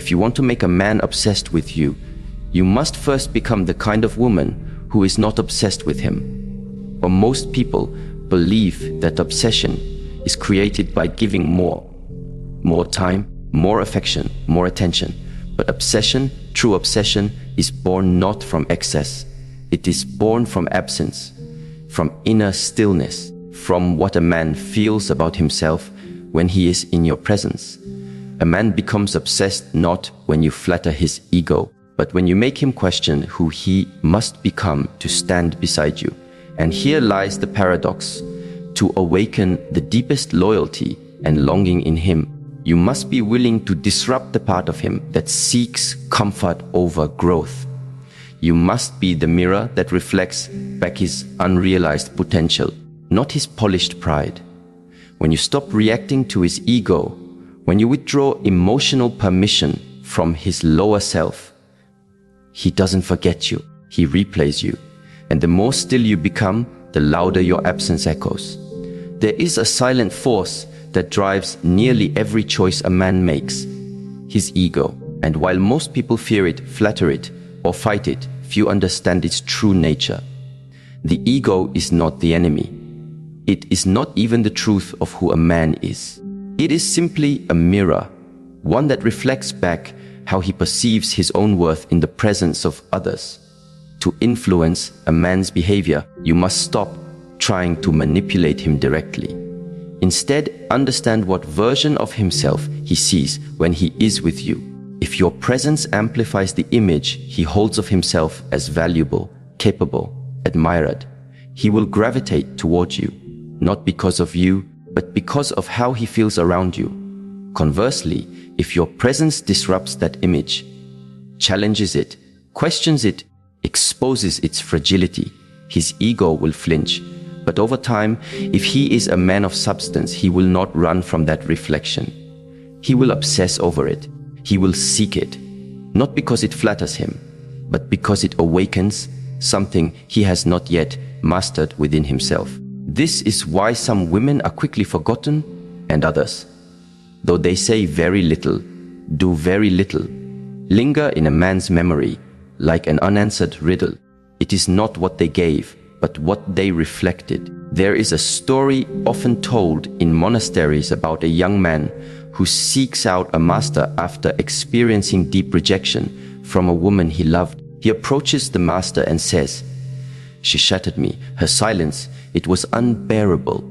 if you want to make a man obsessed with you, you must first become the kind of woman who is not obsessed with him. Or most people believe that obsession is created by giving more time, more affection, more attention. But obsession, true obsession, is born not from excess. It is born from absence, from inner stillness, from what a man feels about himself when he is in your presence. A man becomes obsessed not when you flatter his ego, but when you make him question who he must become to stand beside you. And here lies the paradox. To awaken the deepest loyalty and longing in him, you must be willing to disrupt the part of him that seeks comfort over growth. You must be the mirror that reflects back his unrealized potential, not his polished pride. When you stop reacting to his ego, when you withdraw emotional permission from his lower self, he doesn't forget you, he replays you. And the more still you become, the louder your absence echoes. There is a silent force that drives nearly every choice a man makes, his ego. And while most people fear it, flatter it, or fight it, few understand its true nature. The ego is not the enemy. It is not even the truth of who a man is. It is simply a mirror, one that reflects back how he perceives his own worth in the presence of others. To influence a man's behavior, you must stop trying to manipulate him directly. Instead, understand what version of himself he sees when he is with you. If your presence amplifies the image he holds of himself as valuable, capable, admired, he will gravitate toward you, not because of you, but because of how he feels around you. Conversely, if your presence disrupts that image, challenges it, questions it, exposes its fragility, his ego will flinch. But over time, if he is a man of substance, he will not run from that reflection. He will obsess over it. He will seek it, not because it flatters him, but because it awakens something he has not yet mastered within himself. This is why some women are quickly forgotten and others, though they say very little, do very little, linger in a man's memory like an unanswered riddle. It is not what they gave, but what they reflected. There is a story often told in monasteries about a young man who seeks out a master after experiencing deep rejection from a woman he loved. He approaches the master and says, "She shattered me. Her silence, it was unbearable."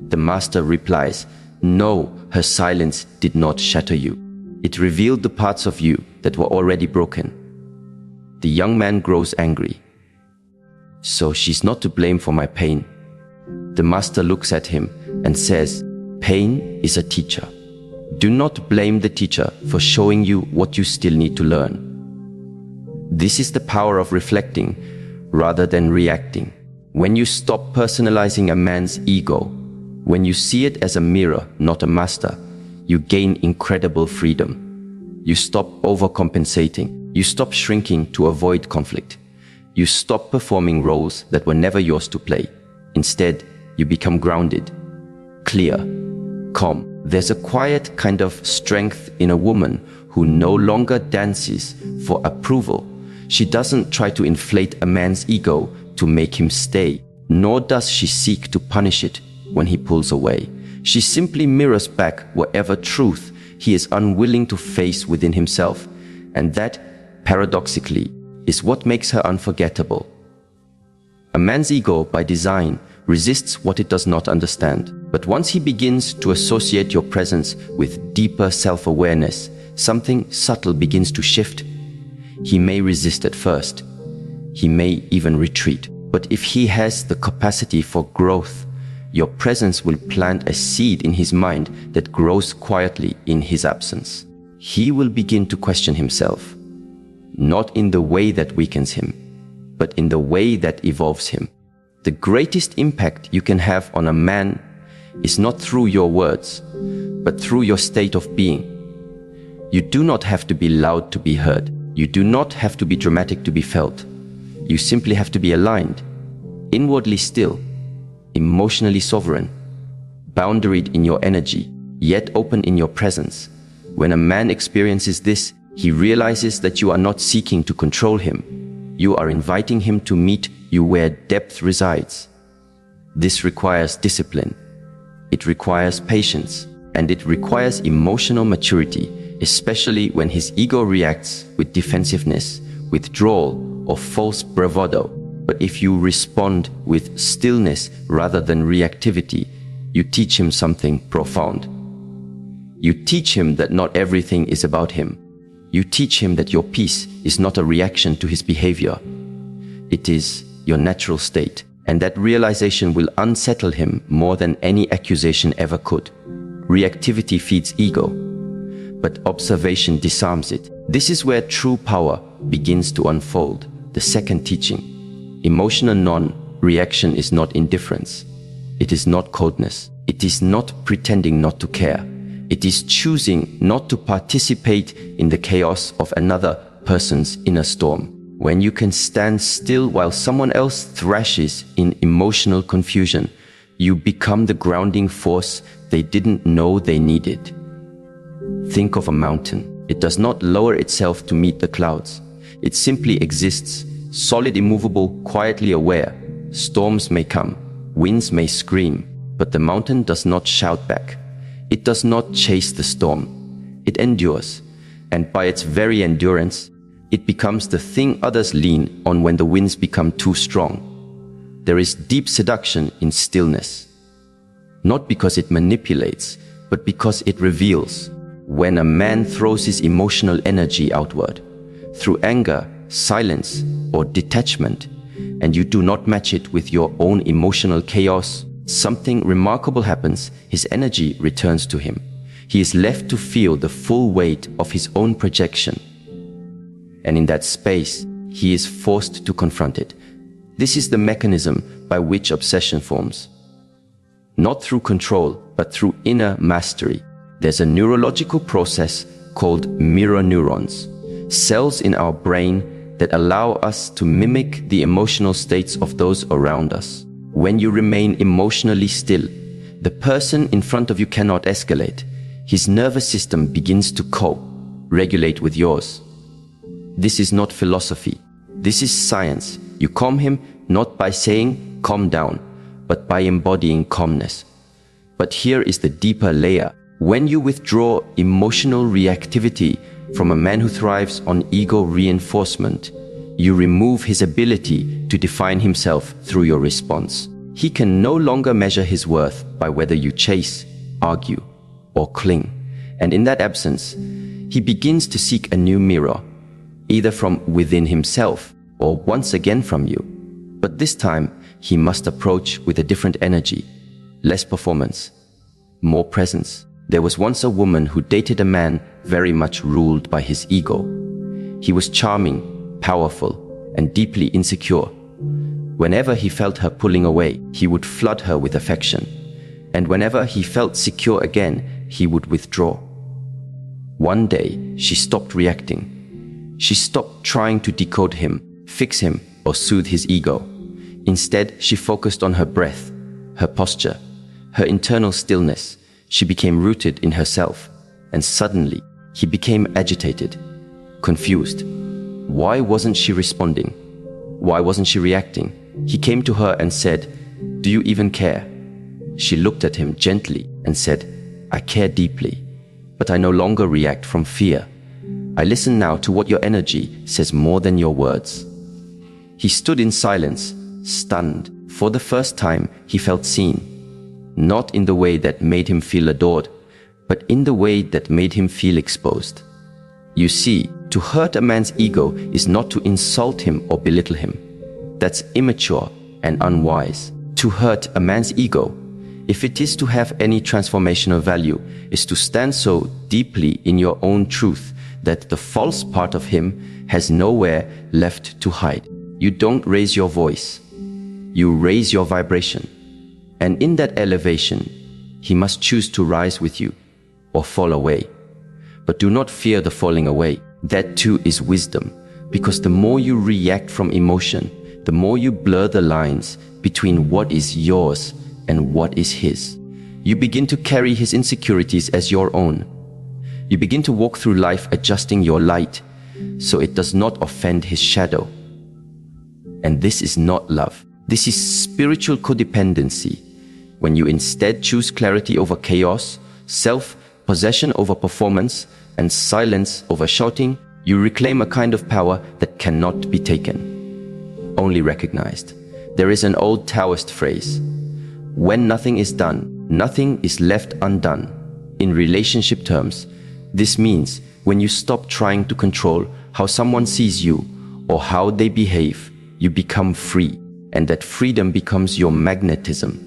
The master replies, "No, her silence did not shatter you. It revealed the parts of you that were already broken." The young man grows angry. "So she's not to blame for my pain." The master looks at him and says, "Pain is a teacher. Do not blame the teacher for showing you what you still need to learn." This is the power of reflecting rather than reacting. When you stop personalizing a man's ego, when you see it as a mirror, not a master, you gain incredible freedom. You stop overcompensating. You stop shrinking to avoid conflict. You stop performing roles that were never yours to play. Instead, you become grounded, clear, calm. There's a quiet kind of strength in a woman who no longer dances for approval. She doesn't try to inflate a man's ego to make him stay, nor does she seek to punish it when he pulls away. She simply mirrors back whatever truth he is unwilling to face within himself, and that, paradoxically, is what makes her unforgettable. A man's ego, by design, resists what it does not understand. But once he begins to associate your presence with deeper self-awareness, something subtle begins to shift. He may resist at first. He may even retreat. But if he has the capacity for growth, your presence will plant a seed in his mind that grows quietly in his absence. He will begin to question himself, not in the way that weakens him, but in the way that evolves him. The greatest impact you can have on a man is not through your words, but through your state of being. You do not have to be loud to be heard. You do not have to be dramatic to be felt. You simply have to be aligned, inwardly still, emotionally sovereign, boundaried in your energy, yet open in your presence. When a man experiences this, He realizes that you are not seeking to control him. You are inviting him to meet you where depth resides. This requires discipline. It requires patience, and it requires emotional maturity, especially when his ego reacts with defensiveness, withdrawal, or false bravado. But if you respond with stillness rather than reactivity, you teach him something profound. You teach him that not everything is about him. You teach him that your peace is not a reaction to his behavior. It is your natural state, and that realization will unsettle him more than any accusation ever could. Reactivity feeds ego, but observation disarms it. This is where true power begins to unfold. The second teaching. Emotional non-reaction is not indifference. It is not coldness. It is not pretending not to care. It is choosing not to participate in the chaos of another person's inner storm. When you can stand still while someone else thrashes in emotional confusion, you become the grounding force they didn't know they needed. Think of a mountain. It does not lower itself to meet the clouds. It simply exists, solid, immovable, quietly aware. Storms may come, winds may scream, but the mountain does not shout back. It does not chase the storm. It endures, and by its very endurance, it becomes the thing others lean on when the winds become too strong. There is deep seduction in stillness, not because it manipulates, but because it reveals. When a man throws his emotional energy outward, through anger, silence, or detachment, and you do not match it with your own emotional chaos, something remarkable happens. His energy returns to him. He is left to feel the full weight of his own projection. And in that space, he is forced to confront it. This is the mechanism by which obsession forms. Not through control, but through inner mastery. There's a neurological process called mirror neurons, cells in our brain that allow us to mimic the emotional states of those around us. When you remain emotionally still, the person in front of you cannot escalate. His nervous system begins to co-regulate with yours. This is not philosophy. This is science. You calm him not by saying, "calm down," but by embodying calmness. But here is the deeper layer. When you withdraw emotional reactivity from a man who thrives on ego reinforcement, you remove his ability to define himself through your response. He can no longer measure his worth by whether you chase, argue, or cling. And in that absence, he begins to seek a new mirror, either from within himself or once again from you. But this time, he must approach with a different energy, less performance, more presence. There was once a woman who dated a man very much ruled by his ego. He was charming, powerful, and deeply insecure. Whenever he felt her pulling away, he would flood her with affection. And whenever he felt secure again, he would withdraw. One day, she stopped reacting. She stopped trying to decode him, fix him, or soothe his ego. Instead, she focused on her breath, her posture, her internal stillness. She became rooted in herself, and suddenly, he became agitated, confused. Why wasn't she responding? Why wasn't she reacting? He came to her and said, "Do you even care?" She looked at him gently and said, "I care deeply, but I no longer react from fear. I listen now to what your energy says more than your words." He stood in silence, stunned. For the first time, he felt seen, not in the way that made him feel adored, but in the way that made him feel exposed. You see, to hurt a man's ego is not to insult him or belittle him. That's immature and unwise. To hurt a man's ego, if it is to have any transformational value, is to stand so deeply in your own truth that the false part of him has nowhere left to hide. You don't raise your voice. You raise your vibration. And in that elevation, he must choose to rise with you or fall away. But do not fear the falling away. That too is wisdom, because the more you react from emotion, the more you blur the lines between what is yours and what is his. You begin to carry his insecurities as your own. You begin to walk through life adjusting your light so it does not offend his shadow. And this is not love. This is spiritual codependency. When you instead choose clarity over chaos, self-possession over performance, and silence over shouting, you reclaim a kind of power that cannot be taken, only recognized. There is an old Taoist phrase: when nothing is done, nothing is left undone. In relationship terms, this means when you stop trying to control how someone sees you or how they behave, you become free, and that freedom becomes your magnetism.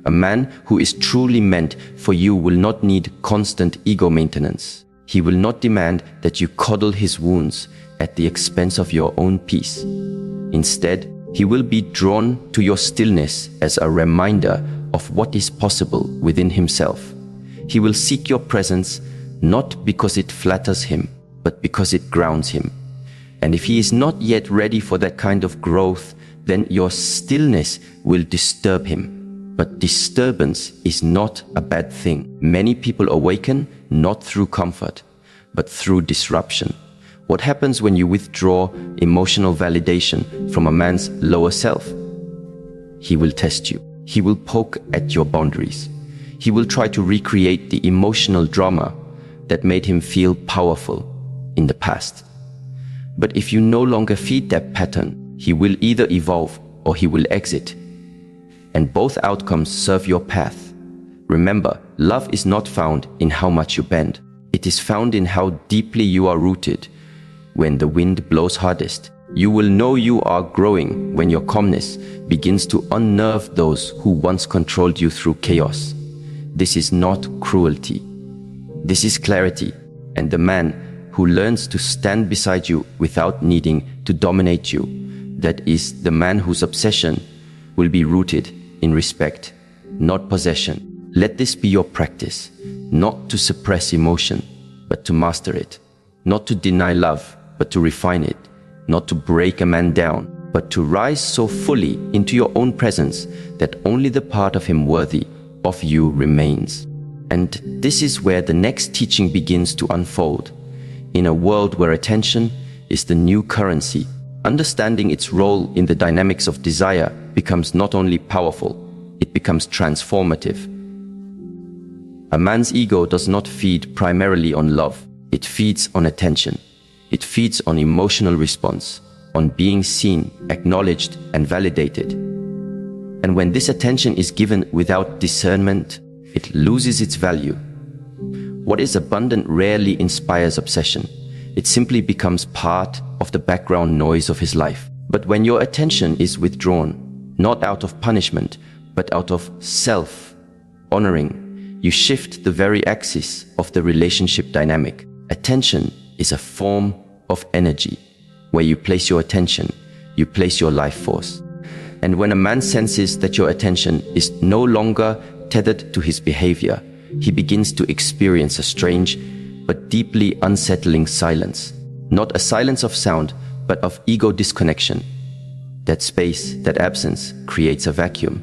A man who is truly meant for you will not need constant ego maintenance. He will not demand that you coddle his wounds at the expense of your own peace. Instead, he will be drawn to your stillness as a reminder of what is possible within himself. He will seek your presence not because it flatters him, but because it grounds him. And if he is not yet ready for that kind of growth, then your stillness will disturb him. But disturbance is not a bad thing. Many people awaken not through comfort, but through disruption. What happens when you withdraw emotional validation from a man's lower self? He will test you. He will poke at your boundaries. He will try to recreate the emotional drama that made him feel powerful in the past. But if you no longer feed that pattern, he will either evolve or he will exit. And both outcomes serve your path. Remember, love is not found in how much you bend. It is found in how deeply you are rooted. When the wind blows hardest, you will know you are growing when your calmness begins to unnerve those who once controlled you through chaos. This is not cruelty. This is clarity. And the man who learns to stand beside you without needing to dominate you, that is the man whose obsession will be rooted in respect, not possession. Let this be your practice, not to suppress emotion, but to master it, not to deny love, but to refine it, not to break a man down, but to rise so fully into your own presence that only the part of him worthy of you remains. And this is where the next teaching begins to unfold. In a world where attention is the new currency, understanding its role in the dynamics of desire becomes not only powerful, it becomes transformative. A man's ego does not feed primarily on love. It feeds on attention. It feeds on emotional response, on being seen, acknowledged, and validated. And when this attention is given without discernment, it loses its value. What is abundant rarely inspires obsession. It simply becomes part of the background noise of his life. But when your attention is withdrawn, not out of punishment, but out of self-honoring, you shift the very axis of the relationship dynamic. Attention is a form of energy. Where you place your attention, you place your life force. And when a man senses that your attention is no longer tethered to his behavior, he begins to experience a strange but deeply unsettling silence. Not a silence of sound, but of ego disconnection. That space, that absence, creates a vacuum.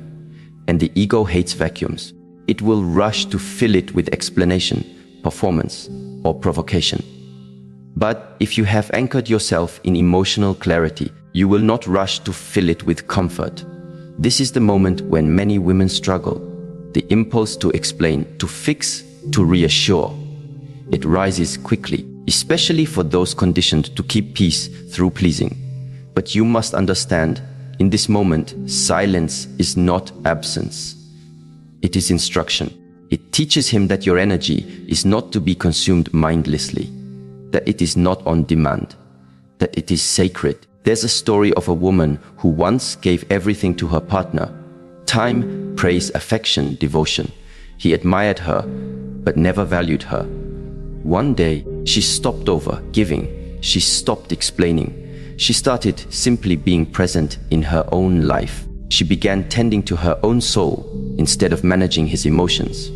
And the ego hates vacuums. It will rush to fill it with explanation, performance, or provocation. But if you have anchored yourself in emotional clarity, you will not rush to fill it with comfort. This is the moment when many women struggle. The impulse to explain, to fix, to reassure. It rises quickly, especially for those conditioned to keep peace through pleasing. But you must understand, in this moment, silence is not absence. It is instruction. It teaches him that your energy is not to be consumed mindlessly, that it is not on demand, that it is sacred. There's a story of a woman who once gave everything to her partner: time, praise, affection, devotion. He admired her, but never valued her. One day, she stopped over giving. She stopped explaining. She started simply being present in her own life. She began tending to her own soul instead of managing his emotions.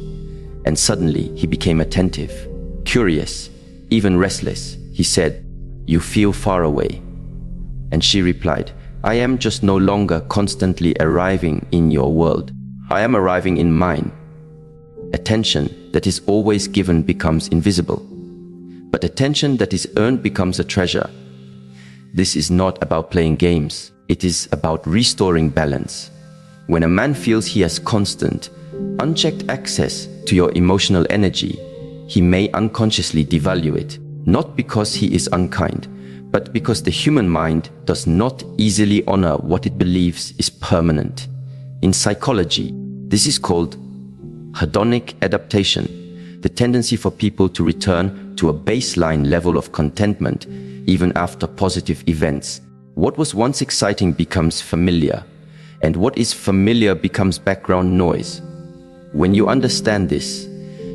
And suddenly, he became attentive, curious, even restless. He said, "You feel far away." And she replied, "I am just no longer constantly arriving in your world. I am arriving in mine." Attention that is always given becomes invisible. but attention that is earned becomes a treasure. This is not about playing games. It is about restoring balance. When a man feels he has constant, unchecked access to your emotional energy, he may unconsciously devalue it, not because he is unkind, but because the human mind does not easily honor what it believes is permanent. In psychology, this is called hedonic adaptation, the tendency for people to return to a baseline level of contentment even after positive events. What was once exciting becomes familiar, and what is familiar becomes background noise. When you understand this,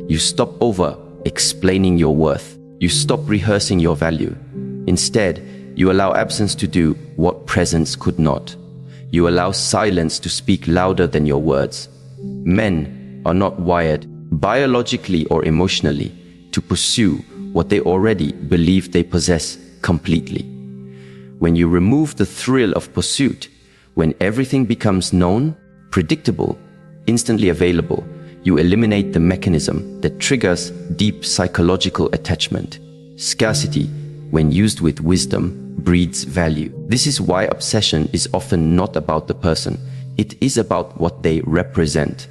you stop over-explaining your worth. You stop rehearsing your value. Instead, you allow absence to do what presence could not. You allow silence to speak louder than your words. Men are not wired, biologically or emotionally, to pursue what they already believe they possess completely. When you remove the thrill of pursuit, when everything becomes known, predictable, instantly available, you eliminate the mechanism that triggers deep psychological attachment. Scarcity, when used with wisdom, breeds value. This is why obsession is often not about the person. It is about what they represent.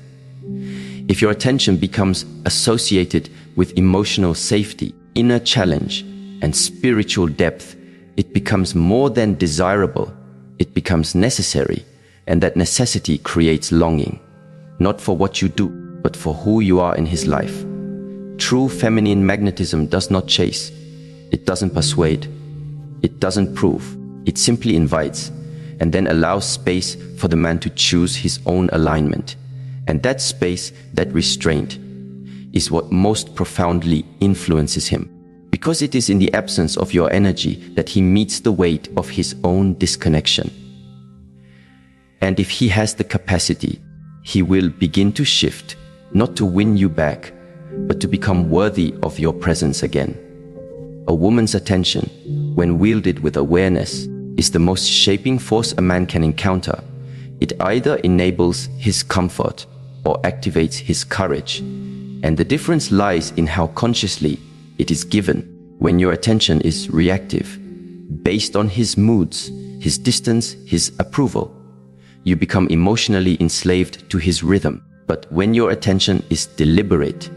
If your attention becomes associated with emotional safety, inner challenge, and spiritual depth, it becomes more than desirable. It becomes necessary, and that necessity creates longing, not for what you do, but for who you are in his life. True feminine magnetism does not chase. It doesn't persuade. It doesn't prove. It simply invites, and then allows space for the man to choose his own alignment. And that space, that restraint, is what most profoundly influences him. Because it is in the absence of your energy that he meets the weight of his own disconnection. And if he has the capacity, he will begin to shift, not to win you back, but to become worthy of your presence again. A woman's attention, when wielded with awareness, is the most shaping force a man can encounter. It either enables his comfort or activates his courage. And the difference lies in how consciously it is given. When your attention is reactive, based on his moods, his distance, his approval, you become emotionally enslaved to his rhythm. But when your attention is deliberate,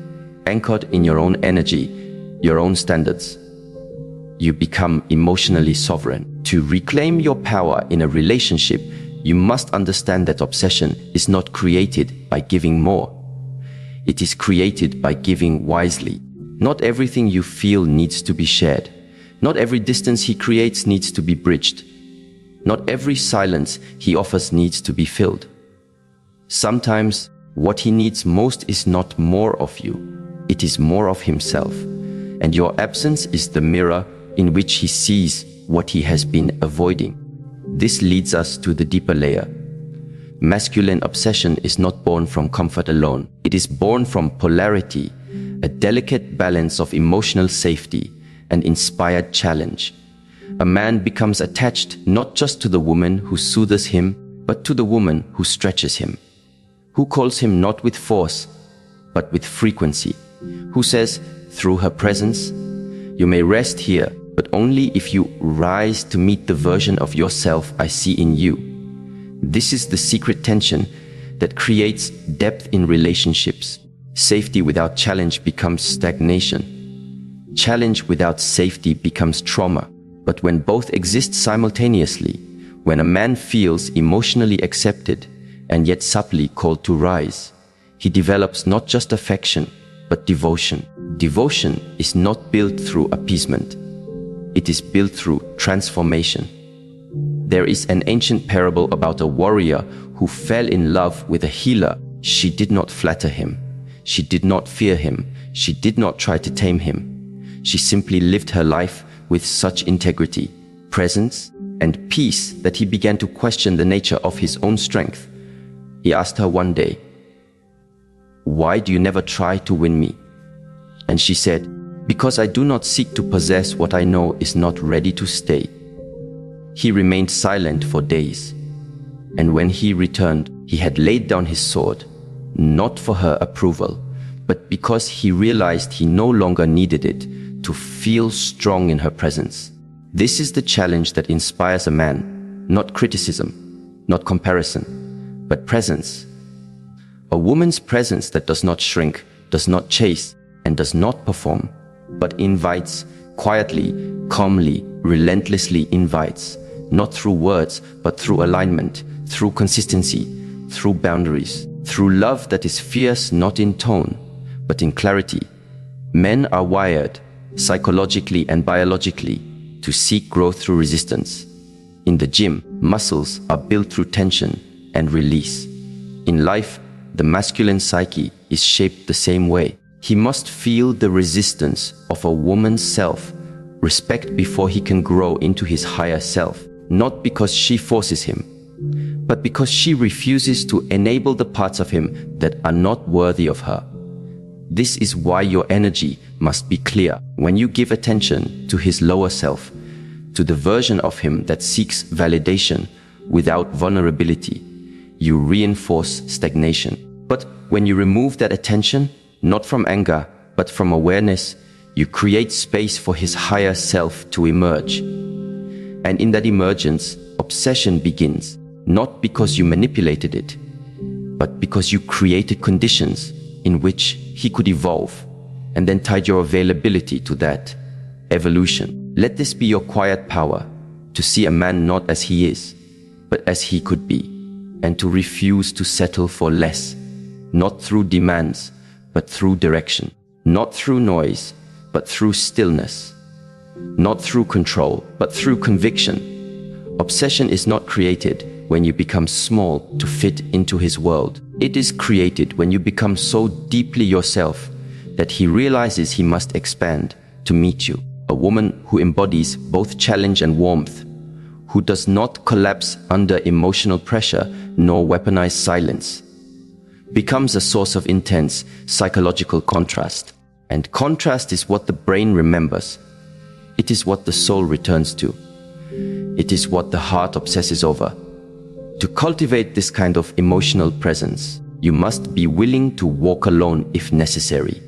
anchored in your own energy, your own standards, you become emotionally sovereign. To reclaim your power in a relationship, you must understand that obsession is not created by giving more. It is created by giving wisely. Not everything you feel needs to be shared. Not every distance he creates needs to be bridged. Not every silence he offers needs to be filled. Sometimes, what he needs most is not more of you. It is more of himself. And your absence is the mirror in which he sees what he has been avoiding. This leads us to the deeper layer. Masculine obsession is not born from comfort alone. It is born from polarity, a delicate balance of emotional safety and inspired challenge. A man becomes attached not just to the woman who soothes him, but to the woman who stretches him, who calls him not with force, but with frequency, who says, through her presence, you may rest here, but only if you rise to meet the version of yourself I see in you. This is the secret tension that creates depth in relationships. Safety without challenge becomes stagnation. Challenge without safety becomes trauma. But when both exist simultaneously, when a man feels emotionally accepted and yet subtly called to rise, he develops not just affection, but devotion. Devotion is not built through appeasement. It is built through transformation. There is an ancient parable about a warrior who fell in love with a healer. She did not flatter him. She did not fear him. She did not try to tame him. She simply lived her life with such integrity, presence, and peace that he began to question the nature of his own strength. He asked her one day, "Why do you never try to win me?" And she said, "Because I do not seek to possess what I know is not ready to stay." He remained silent for days, and when he returned, he had laid down his sword, not for her approval, but because he realized he no longer needed it to feel strong in her presence. This is the challenge that inspires a man, not criticism, not comparison, but presence. A woman's presence that does not shrink, does not chase, and does not perform, but invites, quietly, calmly, relentlessly invites, not through words, but through alignment, through consistency, through boundaries, through love that is fierce not in tone, but in clarity. Men are wired, psychologically and biologically, to seek growth through resistance. In the gym, muscles are built through tension and release. In life, the masculine psyche is shaped the same way. He must feel the resistance of a woman's self, respect before he can grow into his higher self, not because she forces him, but because she refuses to enable the parts of him that are not worthy of her. This is why your energy must be clear. When you give attention to his lower self, to the version of him that seeks validation without vulnerability, you reinforce stagnation. But when you remove that attention, not from anger, but from awareness, you create space for his higher self to emerge. And in that emergence, obsession begins, not because you manipulated it, but because you created conditions in which he could evolve, and then tied your availability to that evolution. Let this be your quiet power, to see a man not as he is, but as he could be, and to refuse to settle for less, not through demands, but through direction, not through noise, but through stillness, not through control, but through conviction. Obsession is not created when you become small to fit into his world. It is created when you become so deeply yourself that he realizes he must expand to meet you. A woman who embodies both challenge and warmth, who does not collapse under emotional pressure nor weaponize silence, becomes a source of intense psychological contrast. And contrast is what the brain remembers. It is what the soul returns to. It is what the heart obsesses over. To cultivate this kind of emotional presence, you must be willing to walk alone if necessary.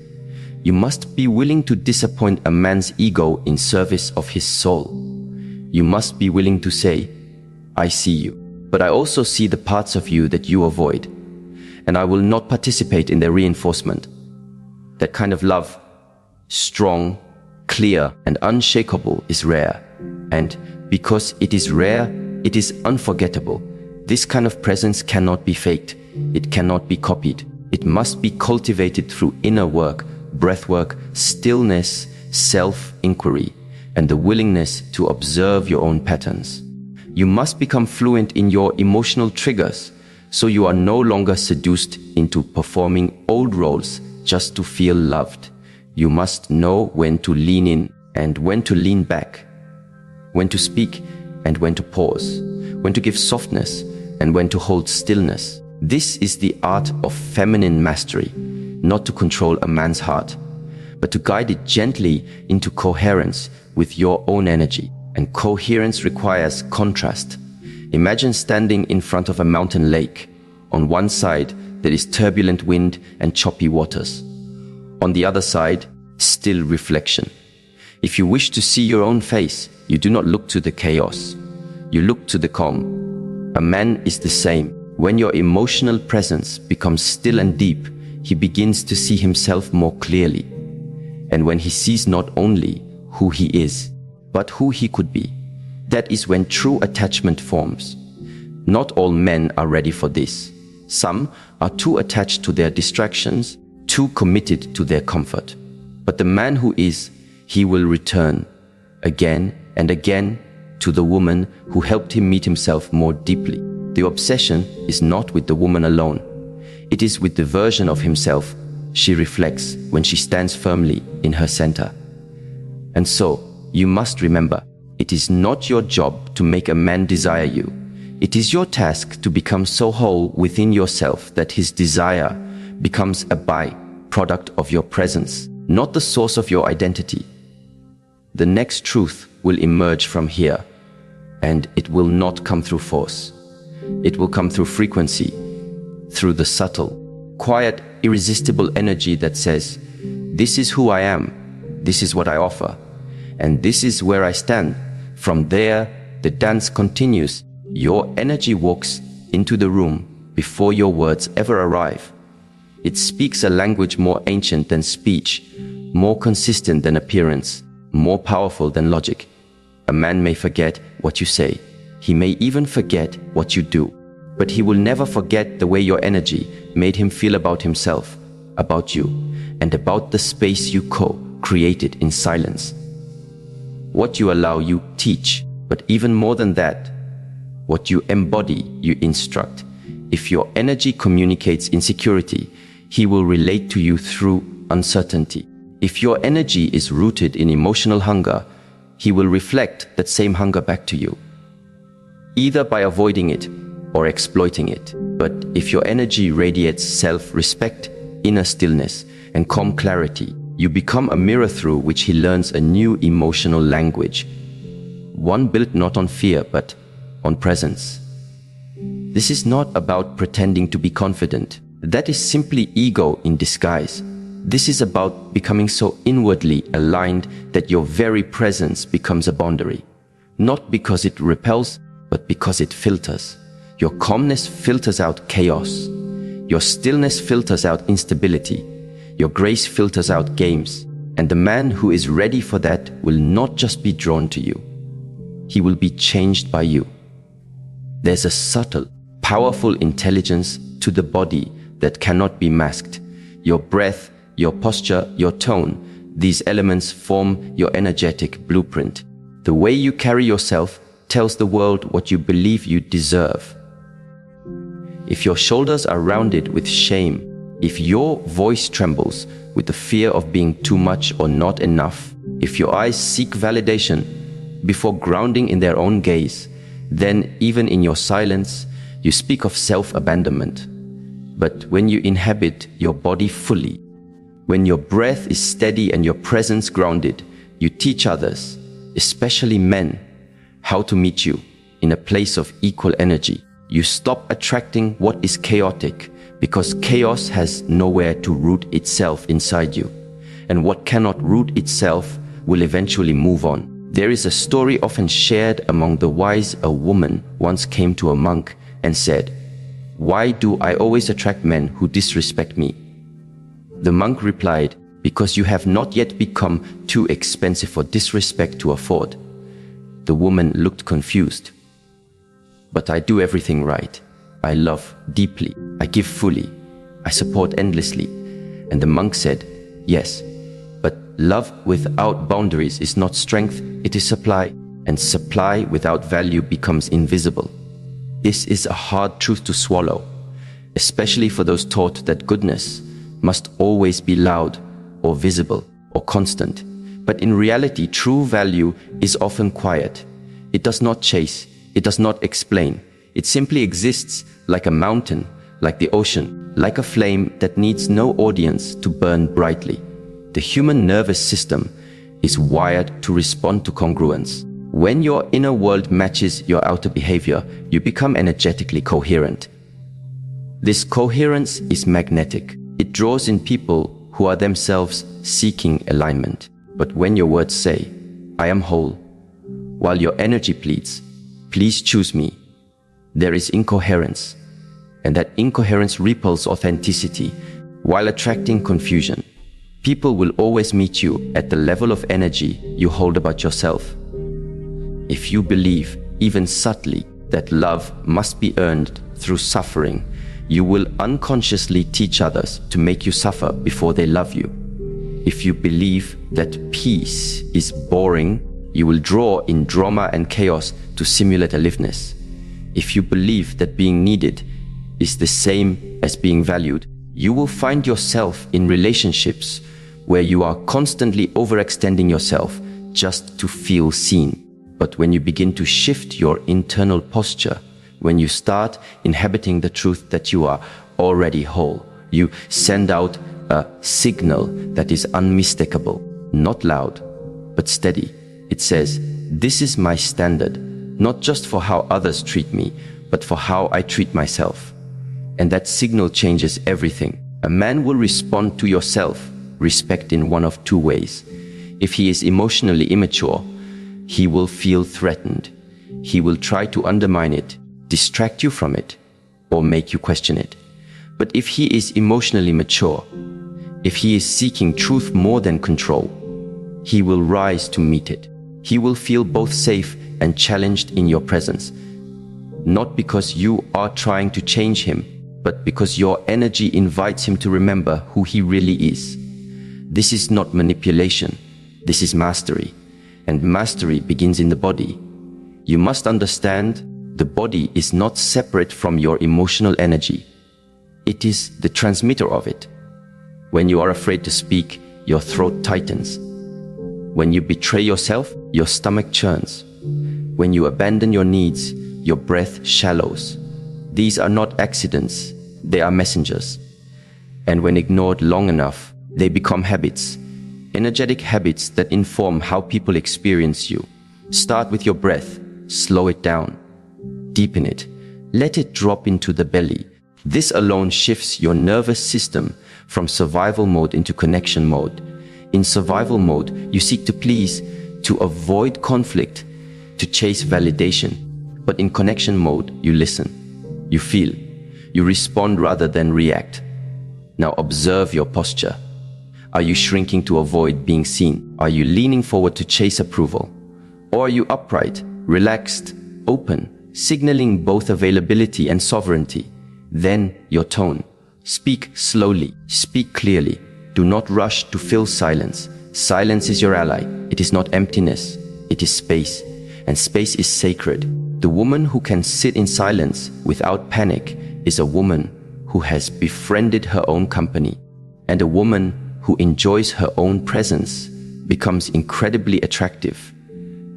You must be willing to disappoint a man's ego in service of his soul. You must be willing to say, I see you, but I also see the parts of you that you avoid, and I will not participate in their reinforcement. That kind of love, strong, clear, and unshakable, is rare. And because it is rare, it is unforgettable. This kind of presence cannot be faked. It cannot be copied. It must be cultivated through inner work, breath work, stillness, self-inquiry, and the willingness to observe your own patterns. You must become fluent in your emotional triggers, so you are no longer seduced into performing old roles just to feel loved. You must know when to lean in and when to lean back, when to speak and when to pause, when to give softness and when to hold stillness. This is the art of feminine mastery, not to control a man's heart, but to guide it gently into coherence with your own energy. And coherence requires contrast. Imagine standing in front of a mountain lake. On one side, there is turbulent wind and choppy waters. On the other side, still reflection. If you wish to see your own face, you do not look to the chaos. You look to the calm. A man is the same. When your emotional presence becomes still and deep, he begins to see himself more clearly. And when he sees not only who he is, but who he could be, that is when true attachment forms. Not all men are ready for this. Some are too attached to their distractions, too committed to their comfort. But the man who is, he will return again and again to the woman who helped him meet himself more deeply. The obsession is not with the woman alone. It is with the version of himself she reflects when she stands firmly in her center. And so, you must remember, it is not your job to make a man desire you. It is your task to become so whole within yourself that his desire becomes a byproduct of your presence, not the source of your identity. The next truth will emerge from here, and it will not come through force. It will come through frequency, through the subtle, quiet, irresistible energy that says, this is who I am, this is what I offer, and this is where I stand. From there, the dance continues. Your energy walks into the room before your words ever arrive. It speaks a language more ancient than speech, more consistent than appearance, more powerful than logic. A man may forget what you say. He may even forget what you do. But he will never forget the way your energy made him feel about himself, about you, and about the space you co-created in silence. What you allow, you teach, but even more than that, what you embody, you instruct. If your energy communicates insecurity, he will relate to you through uncertainty. If your energy is rooted in emotional hunger, he will reflect that same hunger back to you, either by avoiding it or exploiting it. But if your energy radiates self-respect, inner stillness, and calm clarity, you become a mirror through which he learns a new emotional language, one built not on fear but on presence. This is not about pretending to be confident. That is simply ego in disguise. This is about becoming so inwardly aligned that your very presence becomes a boundary, not because it repels, but because it filters. Your calmness filters out chaos. Your stillness filters out instability. Your grace filters out games. And the man who is ready for that will not just be drawn to you. He will be changed by you. There's a subtle, powerful intelligence to the body that cannot be masked. Your breath, your posture, your tone, these elements form your energetic blueprint. The way you carry yourself tells the world what you believe you deserve. If your shoulders are rounded with shame, if your voice trembles with the fear of being too much or not enough, if your eyes seek validation before grounding in their own gaze, then even in your silence, you speak of self-abandonment. But when you inhabit your body fully, when your breath is steady and your presence grounded, you teach others, especially men, how to meet you in a place of equal energy. You stop attracting what is chaotic because chaos has nowhere to root itself inside you. And what cannot root itself will eventually move on. There is a story often shared among the wise. A woman once came to a monk and said, "Why do I always attract men who disrespect me?" The monk replied, "Because you have not yet become too expensive for disrespect to afford." The woman looked confused. "But I do everything right. I love deeply. I give fully. I support endlessly." And the monk said, "Yes, but love without boundaries is not strength, it is supply. And supply without value becomes invisible." This is a hard truth to swallow, especially for those taught that goodness must always be loud or visible or constant. But in reality, true value is often quiet. It does not chase. It does not explain. It simply exists like a mountain, like the ocean, like a flame that needs no audience to burn brightly. The human nervous system is wired to respond to congruence. When your inner world matches your outer behavior, you become energetically coherent. This coherence is magnetic. It draws in people who are themselves seeking alignment. But when your words say, "I am whole," while your energy pleads, "Please choose me," there is incoherence. And that incoherence repels authenticity while attracting confusion. People will always meet you at the level of energy you hold about yourself. If you believe, even subtly, that love must be earned through suffering, you will unconsciously teach others to make you suffer before they love you. If you believe that peace is boring, you will draw in drama and chaos to simulate aliveness. If you believe that being needed is the same as being valued, you will find yourself in relationships where you are constantly overextending yourself just to feel seen. But when you begin to shift your internal posture, when you start inhabiting the truth that you are already whole, you send out a signal that is unmistakable, not loud, but steady. It says, "This is my standard, not just for how others treat me, but for how I treat myself." And that signal changes everything. A man will respond to your self-respect in one of two ways. If he is emotionally immature, he will feel threatened. He will try to undermine it, distract you from it, or make you question it. But if he is emotionally mature, if he is seeking truth more than control, he will rise to meet it. He will feel both safe and challenged in your presence. Not because you are trying to change him, but because your energy invites him to remember who he really is. This is not manipulation. This is mastery. And mastery begins in the body. You must understand, the body is not separate from your emotional energy. It is the transmitter of it. When you are afraid to speak, your throat tightens. When you betray yourself, your stomach churns. When you abandon your needs, your breath shallows. These are not accidents, they are messengers. And when ignored long enough, they become habits. Energetic habits that inform how people experience you. Start with your breath, slow it down, deepen it, let it drop into the belly. This alone shifts your nervous system from survival mode into connection mode. In survival mode, you seek to please, to avoid conflict, to chase validation. But in connection mode, you listen, you feel, you respond rather than react. Now observe your posture. Are you shrinking to avoid being seen? Are you leaning forward to chase approval? Or are you upright, relaxed, open, signaling both availability and sovereignty? Then your tone. Speak slowly, speak clearly. Do not rush to fill silence. Silence is your ally. It is not emptiness. It is space. And space is sacred. The woman who can sit in silence without panic is a woman who has befriended her own company. And a woman who enjoys her own presence becomes incredibly attractive,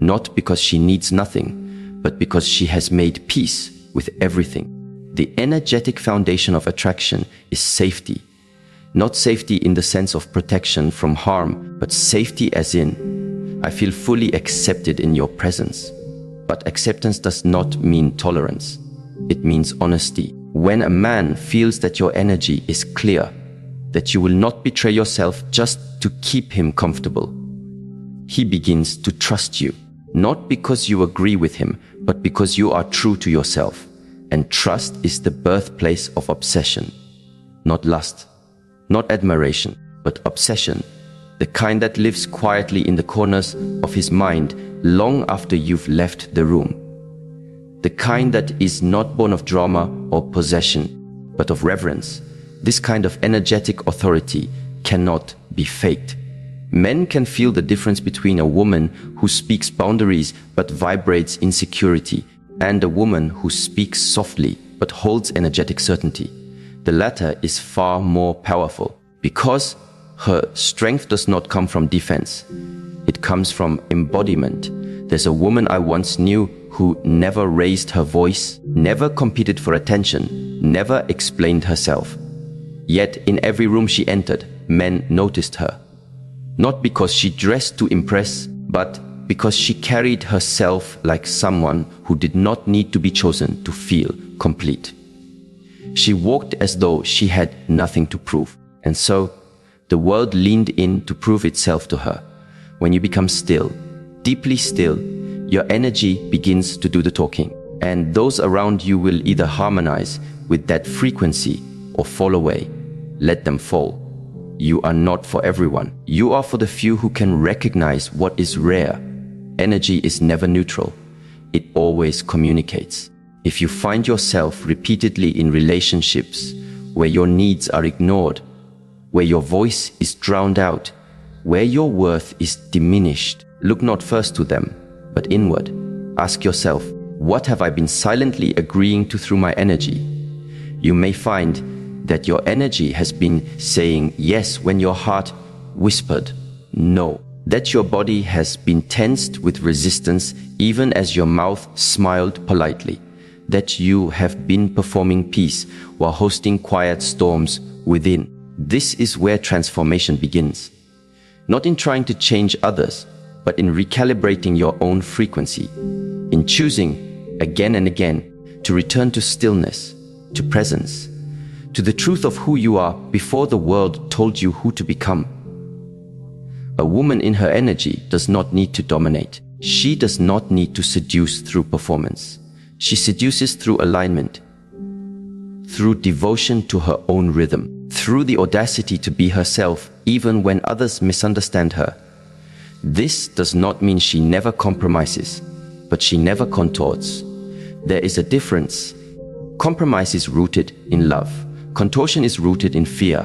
not because she needs nothing, but because she has made peace with everything. The energetic foundation of attraction is safety. Not safety in the sense of protection from harm, but safety as in, I feel fully accepted in your presence. But acceptance does not mean tolerance. It means honesty. When a man feels that your energy is clear, that you will not betray yourself just to keep him comfortable, he begins to trust you. Not because you agree with him, but because you are true to yourself. And trust is the birthplace of obsession. Not lust, not admiration, but obsession. The kind that lives quietly in the corners of his mind long after you've left the room. The kind that is not born of drama or possession, but of reverence. This kind of energetic authority cannot be faked. Men can feel the difference between a woman who speaks boundaries but vibrates insecurity, and a woman who speaks softly but holds energetic certainty. The latter is far more powerful because her strength does not come from defense. It comes from embodiment. There's a woman I once knew who never raised her voice, never competed for attention, never explained herself. Yet in every room she entered, men noticed her. Not because she dressed to impress, but because she carried herself like someone who did not need to be chosen to feel complete. She walked as though she had nothing to prove. And so, the world leaned in to prove itself to her. When you become still, deeply still, your energy begins to do the talking. And those around you will either harmonize with that frequency or fall away. Let them fall. You are not for everyone. You are for the few who can recognize what is rare. Energy is never neutral. It always communicates. If you find yourself repeatedly in relationships where your needs are ignored, where your voice is drowned out, where your worth is diminished, look not first to them, but inward. Ask yourself, what have I been silently agreeing to through my energy? You may find that your energy has been saying yes when your heart whispered no. That your body has been tensed with resistance even as your mouth smiled politely. That you have been performing peace while hosting quiet storms within. This is where transformation begins. Not in trying to change others, but in recalibrating your own frequency. In choosing, again and again, to return to stillness, to presence, to the truth of who you are before the world told you who to become. A woman in her energy does not need to dominate. She does not need to seduce through performance. She seduces through alignment, through devotion to her own rhythm, through the audacity to be herself even when others misunderstand her. This does not mean she never compromises, but she never contorts. There is a difference. Compromise is rooted in love. Contortion is rooted in fear.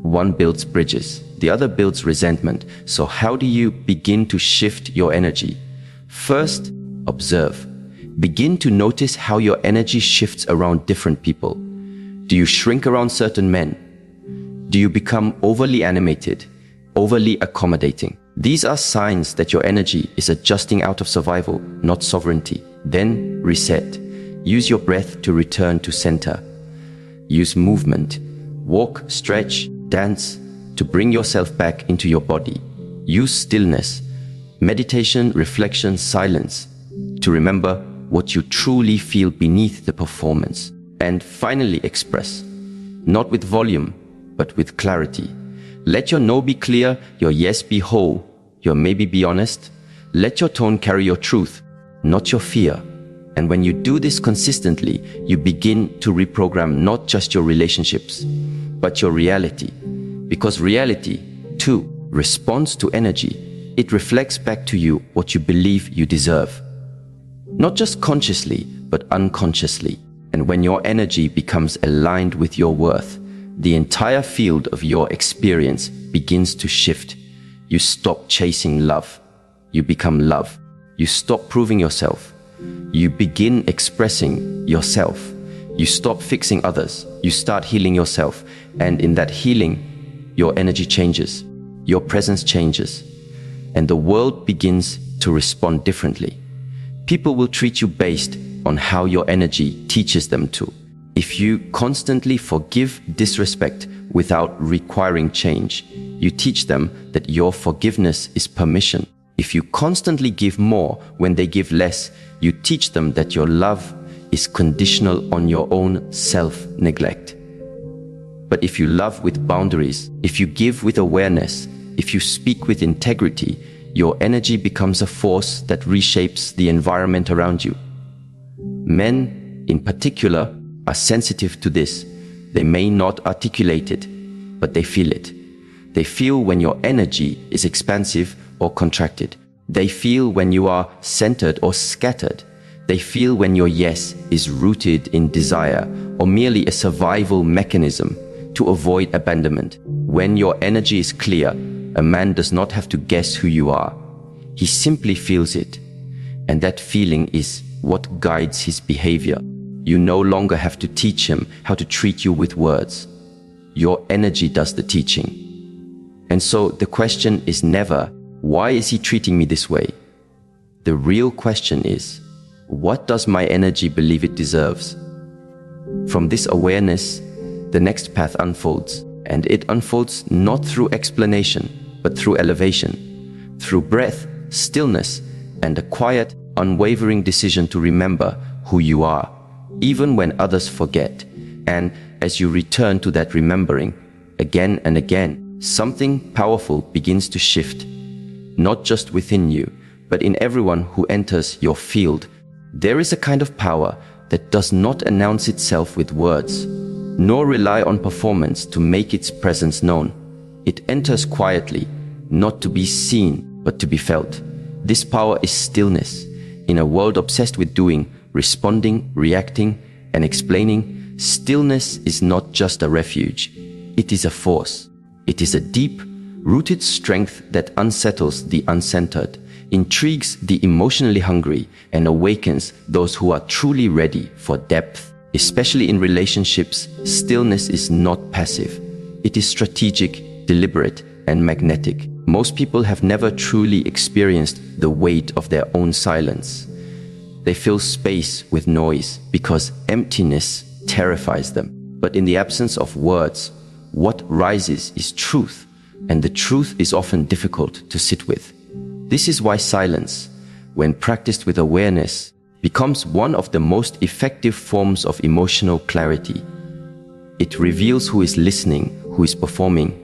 One builds bridges, the other builds resentment. So how do you begin to shift your energy? First, observe. Begin to notice how your energy shifts around different people. Do you shrink around certain men? Do you become overly animated, overly accommodating? These are signs that your energy is adjusting out of survival, not sovereignty. Then reset. Use your breath to return to center. Use movement. Walk, stretch, dance to bring yourself back into your body. Use stillness, meditation, reflection, silence to remember what you truly feel beneath the performance. And finally express, not with volume, but with clarity. Let your no be clear, your yes be whole, your maybe be honest. Let your tone carry your truth, not your fear. And when you do this consistently, you begin to reprogram not just your relationships, but your reality. Because reality, too, responds to energy. It reflects back to you what you believe you deserve. Not just consciously, but unconsciously. And when your energy becomes aligned with your worth, the entire field of your experience begins to shift. You stop chasing love. You become love. You stop proving yourself. You begin expressing yourself. You stop fixing others. You start healing yourself. And in that healing, your energy changes. Your presence changes. And the world begins to respond differently. People will treat you based on how your energy teaches them to. If you constantly forgive disrespect without requiring change, you teach them that your forgiveness is permission. If you constantly give more when they give less, you teach them that your love is conditional on your own self-neglect. But if you love with boundaries, if you give with awareness, if you speak with integrity, your energy becomes a force that reshapes the environment around you. Men, in particular, are sensitive to this. They may not articulate it, but they feel it. They feel when your energy is expansive or contracted. They feel when you are centered or scattered. They feel when your yes is rooted in desire or merely a survival mechanism to avoid abandonment. When your energy is clear, a man does not have to guess who you are. He simply feels it. And that feeling is what guides his behavior. You no longer have to teach him how to treat you with words. Your energy does the teaching. And so the question is never, why is he treating me this way? The real question is, what does my energy believe it deserves? From this awareness, the next path unfolds, and it unfolds not through explanation, but through elevation, through breath, stillness, and a quiet, unwavering decision to remember who you are, even when others forget. And as you return to that remembering, again and again, something powerful begins to shift, not just within you, but in everyone who enters your field. There is a kind of power that does not announce itself with words, nor rely on performance to make its presence known. It enters quietly, not to be seen, but to be felt. This power is stillness. In a world obsessed with doing, responding, reacting, and explaining, stillness is not just a refuge. It is a force. It is a deep, rooted strength that unsettles the uncentered, intrigues the emotionally hungry, and awakens those who are truly ready for depth. Especially in relationships, stillness is not passive. It is strategic, deliberate, and magnetic. Most people have never truly experienced the weight of their own silence. They fill space with noise because emptiness terrifies them. But in the absence of words, what rises is truth, and the truth is often difficult to sit with. This is why silence, when practiced with awareness, becomes one of the most effective forms of emotional clarity. It reveals who is listening, who is performing,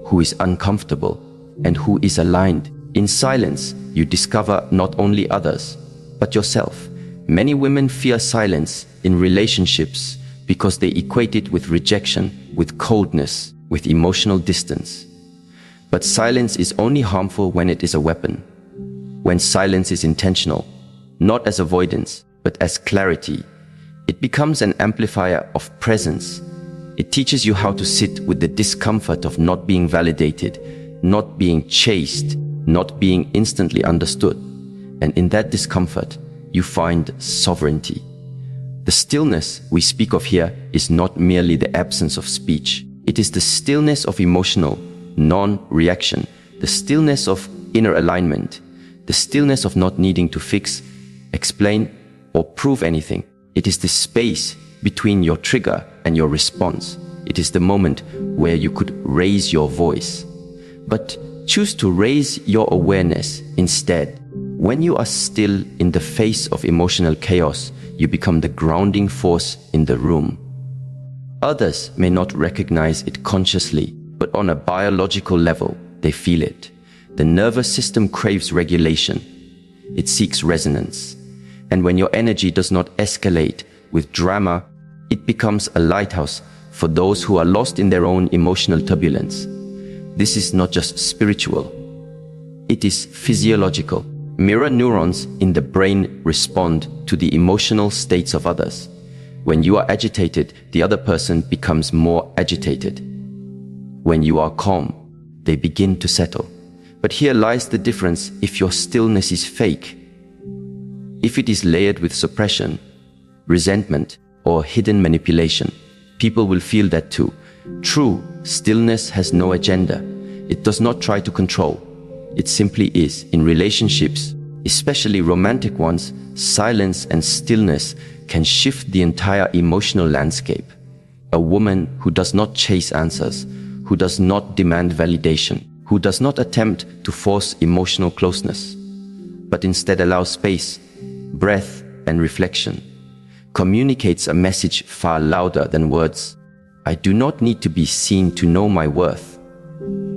who is uncomfortable, and who is aligned. In silence, you discover not only others, but yourself. Many women fear silence in relationships because they equate it with rejection, with coldness, with emotional distance. But silence is only harmful when it is a weapon. When silence is intentional, not as avoidance, but as clarity, it becomes an amplifier of presence. It teaches you how to sit with the discomfort of not being validated, not being chased, not being instantly understood. And in that discomfort, you find sovereignty. The stillness we speak of here is not merely the absence of speech. It is the stillness of emotional non-reaction, the stillness of inner alignment, the stillness of not needing to fix, explain, or prove anything. It is the space between your trigger and your response. It is the moment where you could raise your voice. But choose to raise your awareness instead. When you are still in the face of emotional chaos, you become the grounding force in the room. Others may not recognize it consciously, but on a biological level, they feel it. The nervous system craves regulation. It seeks resonance. And when your energy does not escalate with drama, it becomes a lighthouse for those who are lost in their own emotional turbulence. This is not just spiritual. It is physiological. Mirror neurons in the brain respond to the emotional states of others. When you are agitated, the other person becomes more agitated. When you are calm, they begin to settle. But here lies the difference if your stillness is fake. If it is layered with suppression, resentment, or hidden manipulation, people will feel that too. True stillness has no agenda. It does not try to control. It simply is. In relationships, especially romantic ones, silence and stillness can shift the entire emotional landscape. A woman who does not chase answers, who does not demand validation, who does not attempt to force emotional closeness, but instead allows space, breath, and reflection, communicates a message far louder than words. I do not need to be seen to know my worth.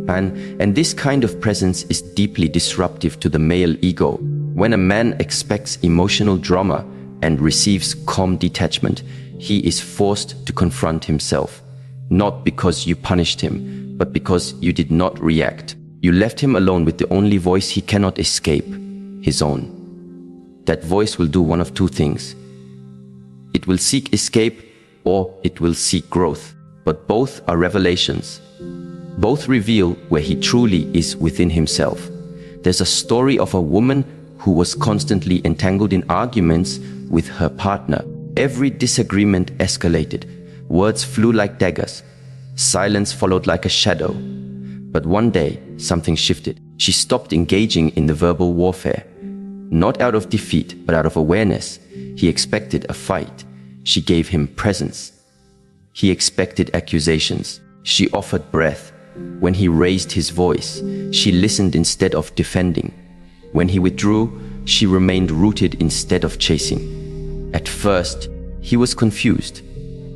And this kind of presence is deeply disruptive to the male ego. When a man expects emotional drama and receives calm detachment, he is forced to confront himself, not because you punished him, but because you did not react. You left him alone with the only voice he cannot escape, his own. That voice will do one of two things. It will seek escape or it will seek growth. But both are revelations. Both reveal where he truly is within himself. There's a story of a woman who was constantly entangled in arguments with her partner. Every disagreement escalated. Words flew like daggers. Silence followed like a shadow. But one day, something shifted. She stopped engaging in the verbal warfare. Not out of defeat, but out of awareness. He expected a fight. She gave him presence. He expected accusations. She offered breath. When he raised his voice, she listened instead of defending. When he withdrew, she remained rooted instead of chasing. At first, he was confused,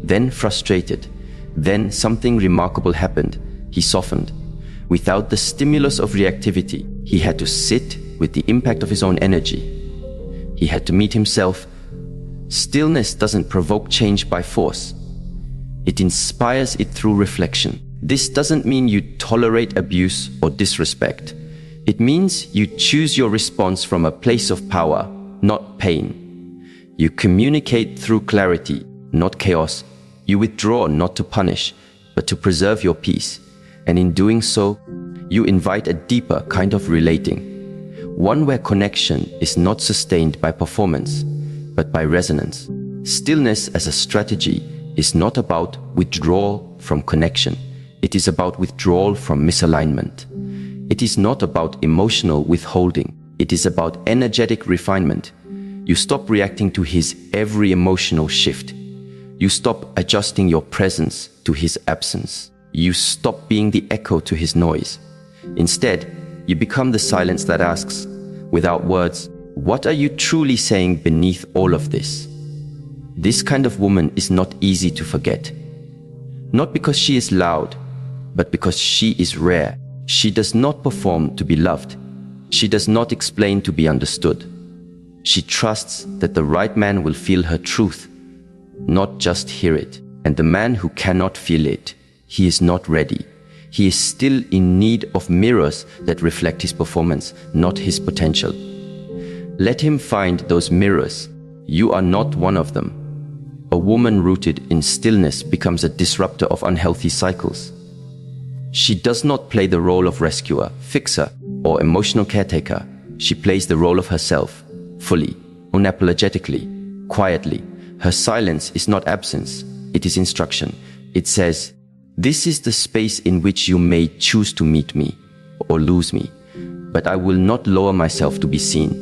then frustrated. Then something remarkable happened. He softened. Without the stimulus of reactivity, he had to sit with the impact of his own energy. He had to meet himself. Stillness doesn't provoke change by force. It inspires it through reflection. This doesn't mean you tolerate abuse or disrespect. It means you choose your response from a place of power, not pain. You communicate through clarity, not chaos. You withdraw not to punish, but to preserve your peace. And in doing so, you invite a deeper kind of relating. One where connection is not sustained by performance, but by resonance. Stillness as a strategy is not about withdrawal from connection. It is about withdrawal from misalignment. It is not about emotional withholding. It is about energetic refinement. You stop reacting to his every emotional shift. You stop adjusting your presence to his absence. You stop being the echo to his noise. Instead, you become the silence that asks, without words, what are you truly saying beneath all of this? This kind of woman is not easy to forget. Not because she is loud, but because she is rare. She does not perform to be loved. She does not explain to be understood. She trusts that the right man will feel her truth, not just hear it. And the man who cannot feel it, he is not ready. He is still in need of mirrors that reflect his performance, not his potential. Let him find those mirrors. You are not one of them. A woman rooted in stillness becomes a disruptor of unhealthy cycles. She does not play the role of rescuer, fixer, or emotional caretaker. She plays the role of herself, fully, unapologetically, quietly. Her silence is not absence, it is instruction. It says, "This is the space in which you may choose to meet me or lose me, but I will not lower myself to be seen."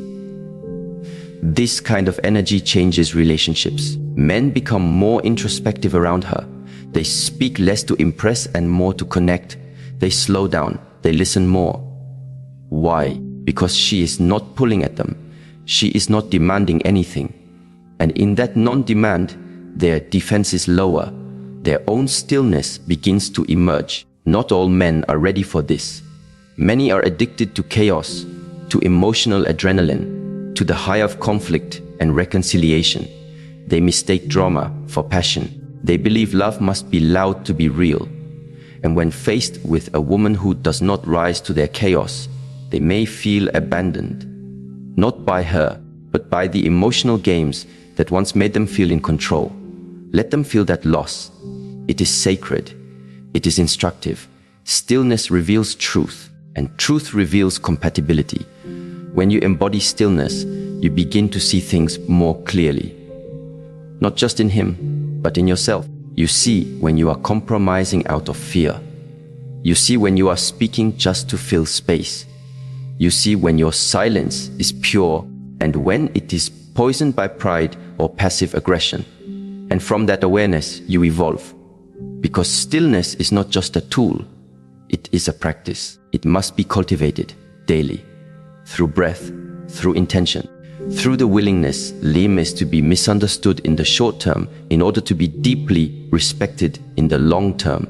This kind of energy changes relationships. Men become more introspective around her. They speak less to impress and more to connect. They slow down. They listen more. Why? Because she is not pulling at them. She is not demanding anything. And in that non-demand, their defense is lower. Their own stillness begins to emerge. Not all men are ready for this. Many are addicted to chaos, to emotional adrenaline, to the high of conflict and reconciliation. They mistake drama for passion. They believe love must be loud to be real. And when faced with a woman who does not rise to their chaos, they may feel abandoned. Not by her, but by the emotional games that once made them feel in control. Let them feel that loss. It is sacred. It is instructive. Stillness reveals truth, and truth reveals compatibility. When you embody stillness, you begin to see things more clearly. Not just in him, but in yourself. You see when you are compromising out of fear. You see when you are speaking just to fill space. You see when your silence is pure and when it is poisoned by pride or passive aggression. And from that awareness, you evolve. Because stillness is not just a tool, it is a practice. It must be cultivated daily, through breath, through intention, through the willingness to be misunderstood in the short term in order to be deeply respected in the long term.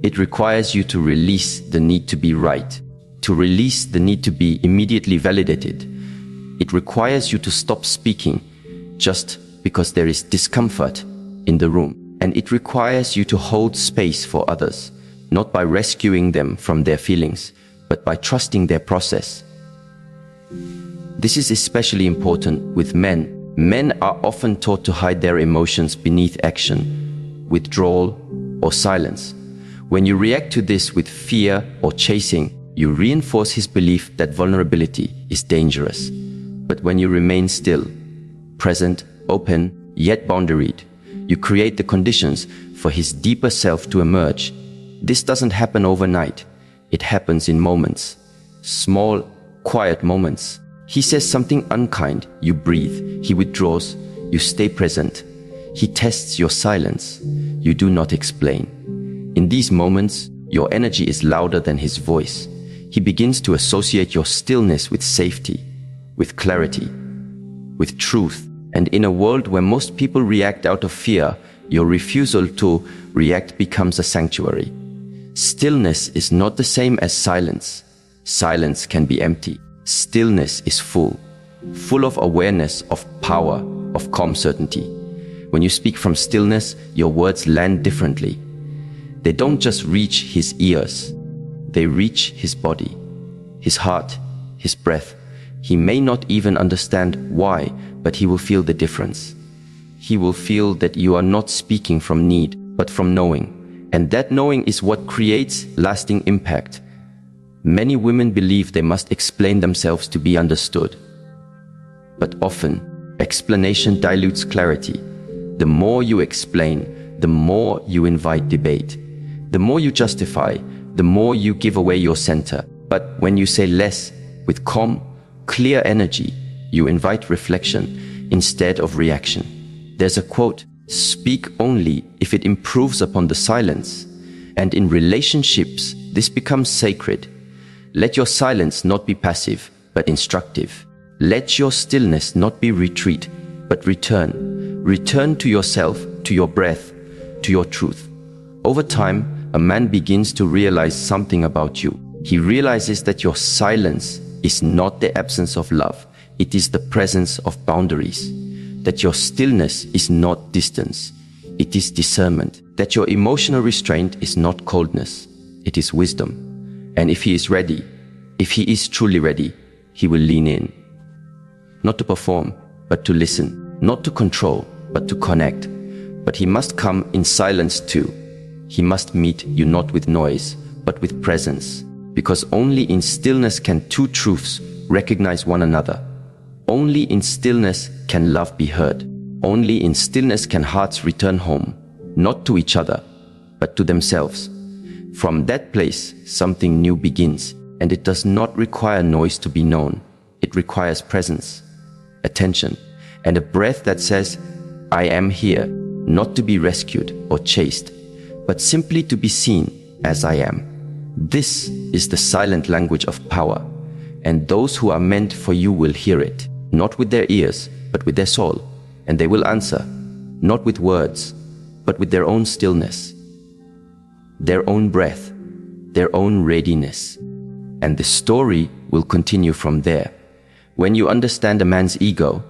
It requires you to release the need to be right, to release the need to be immediately validated. It requires you to stop speaking just because there is discomfort in the room. And it requires you to hold space for others, not by rescuing them from their feelings, but by trusting their process. This is especially important with men. Men are often taught to hide their emotions beneath action, withdrawal, or silence. When you react to this with fear or chasing, you reinforce his belief that vulnerability is dangerous. But when you remain still, present, open, yet boundaried, you create the conditions for his deeper self to emerge. This doesn't happen overnight. It happens in moments. Small, quiet moments. He says something unkind, you breathe. He withdraws, you stay present. He tests your silence. You do not explain. In these moments, your energy is louder than his voice. He begins to associate your stillness with safety, with clarity, with truth. And in a world where most people react out of fear, your refusal to react becomes a sanctuary. Stillness is not the same as silence. Silence can be empty. Stillness is full of awareness, of power, of calm certainty. When you speak from stillness, your words land differently. They don't just reach his ears. They reach his body, his heart, his breath. He may not even understand why, but he will feel the difference. He will feel that you are not speaking from need, but from knowing. And that knowing is what creates lasting impact. Many women believe they must explain themselves to be understood. But often, explanation dilutes clarity. The more you explain, the more you invite debate. The more you justify, the more you give away your center. But when you say less, with calm, clear energy, you invite reflection instead of reaction. There's a quote, "Speak only if it improves upon the silence." And in relationships, this becomes sacred. Let your silence not be passive, but instructive. Let your stillness not be retreat, but return. Return to yourself, to your breath, to your truth. Over time, a man begins to realize something about you. He realizes that your silence is not the absence of love, it is the presence of boundaries. That your stillness is not distance, it is discernment. That your emotional restraint is not coldness, it is wisdom. And if he is ready, if he is truly ready, he will lean in. Not to perform, but to listen. Not to control, but to connect. But he must come in silence too. He must meet you not with noise, but with presence. Because only in stillness can two truths recognize one another. Only in stillness can love be heard. Only in stillness can hearts return home, not to each other, but to themselves. From that place, something new begins, and it does not require noise to be known. It requires presence, attention, and a breath that says, I am here, not to be rescued or chased, but simply to be seen as I am. This is the silent language of power, and those who are meant for you will hear it, not with their ears, but with their soul, and they will answer, not with words, but with their own stillness, their own breath, their own readiness. And the story will continue from there. When you understand a man's ego,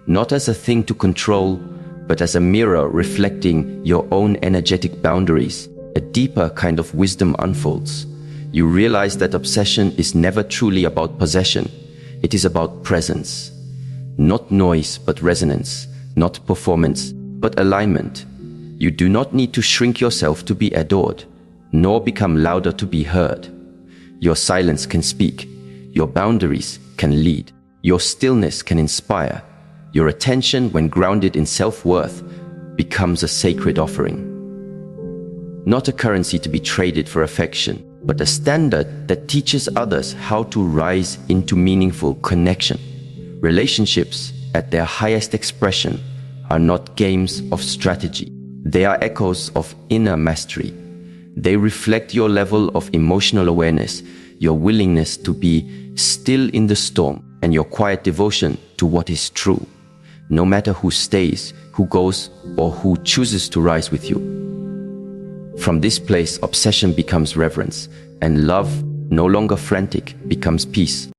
not as a thing to control, but as a mirror reflecting your own energetic boundaries, a deeper kind of wisdom unfolds. You realize that obsession is never truly about possession. It is about presence. Not noise, but resonance. Not performance, but alignment. You do not need to shrink yourself to be adored, nor become louder to be heard. Your silence can speak. Your boundaries can lead. Your stillness can inspire. Your attention, when grounded in self-worth, becomes a sacred offering. Not a currency to be traded for affection, but a standard that teaches others how to rise into meaningful connection. Relationships, at their highest expression, are not games of strategy. They are echoes of inner mastery. They reflect your level of emotional awareness, your willingness to be still in the storm, and your quiet devotion to what is true, no matter who stays, who goes, or who chooses to rise with you. From this place, obsession becomes reverence, and love, no longer frantic, becomes peace.